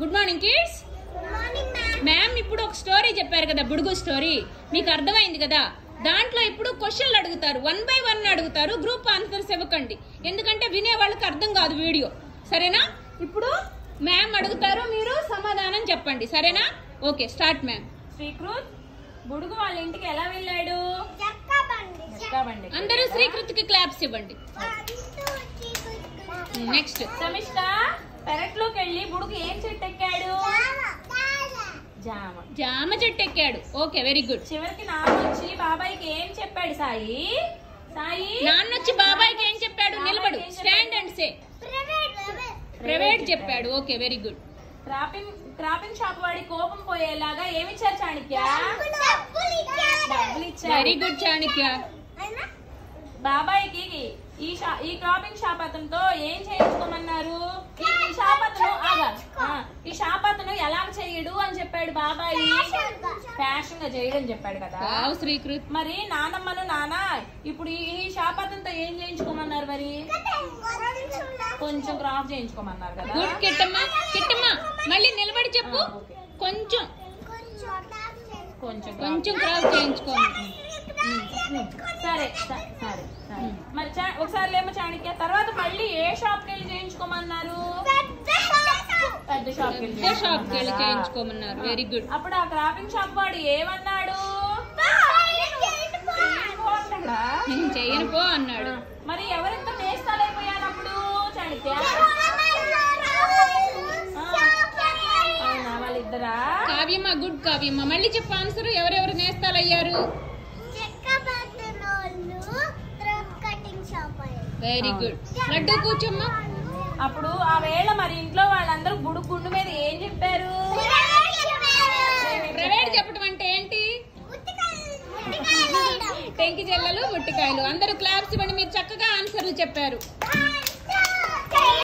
Good morning kids. Ma'am ఇప్పుడు ఒక story చెప్పారు కదా, బుడుగు స్టోరీ. మీకు అర్థమైంది కదా? దాంట్లో ఇప్పుడు క్వశ్చన్లు అడుగుతారు, 1 by 1 అడుగుతారు. గ్రూప్ ఆన్సర్స్ ఇవ్వకండి, ఎందుకంటే వినే వాళ్ళకి అర్థం కాదు వీడియో. సరేనా? ఇప్పుడు మ్యామ్ అడుగుతారు, మీరు సమాధానం చెప్పండి. సరేనా? Okay, start ma'am. Srikrit Budugu వాళ్ళ ఇంటికి ఎలా వెళ్ళాడు? అందరూ శ్రీకృత్కి క్లాప్స్ ఇవ్వండి. నెక్స్ట్. సమిష్ట పెరట్లోకి వెళ్ళి బుడుగు ఏం చెట్టు ఎక్కాడు? జామ చెట్టు ఎక్కాడు. Okay, very good. చివరికి నాన్న వచ్చి బాబాయ్కి ఏం చెప్పాడు? నాన్న వచ్చి బాబాయ్కి ఏం చెప్పాడు? నిలబడు, స్టాండ్ అండ్ సే. ప్రైవేట్ చెప్పాడు. Okay, very good. Cropping shop వాడి కోపం పోయేలాగా ఏమిచ్చారు చాణక్య? డబ్బులు ఇచ్చారు. Very good Chanakya. బాబాయ్కి ఈ క్రాపింగ్ షాప్ అతనితో ఏం చేయించుకోమన్నారు? ఈ షాప్ అతను ఎలా చేయడు అని చెప్పాడు బాబాయ్. ఫ్యాషన్ గా చేయడం చెప్పాడు కదా శ్రీకృత్. మరి నానమ్మను నాన్న ఇప్పుడు ఈ షాప్ అతనితో ఏం చేయించుకోమన్నారు? మరి కొంచెం క్రాఫ్ట్ చేయించుకోమన్నారు కదా. గుడ్ కిట్టమ్మ. కిట్టమ్మ మళ్ళీ నిలబడి చెప్పు. కొంచెం క్రాఫ్ట్ చేయించుకోమన్నారు. సరే సరే సరే. మరి ఒకసారి లేమో చాణక్య, తర్వాత మళ్ళీ ఏ షాప్ కి వెళ్ళి చేయించుకోమన్నారు? పెద్ద షాప్ కి వెళ్ళి చేయించుకోమన్నారు. Very good. అప్పుడు ఆ క్రాపింగ్ షాప్ వాడు ఏమన్నాడు? చేయను పో అన్నాడు. మరి ఎవరెంత నేస్తాలైపోయారు అప్పుడు చాణక్య? వాళ్ళిద్దరా? కావ్యమ్మ. గుడ్ కావ్యమ్మ. మళ్ళీ చెప్పు ఆన్సర్. ఎవరెవరు నేస్తాలయ్యారు? Very good. లడ్డు కూర్చోమ్మా. అప్పుడు ఆ వేళ మరి ఇంట్లో వాళ్ళందరూ గుండు మీద ఏం చెప్పారు? ప్రైవేట్ చెప్పడం అంటే ఏంటి? టెంకి జల్లలు, ముట్టికాయలు. అందరూ క్లాప్స్ ఇవ్వండి, మీరు చక్కగా ఆన్సర్లు చెప్పారు.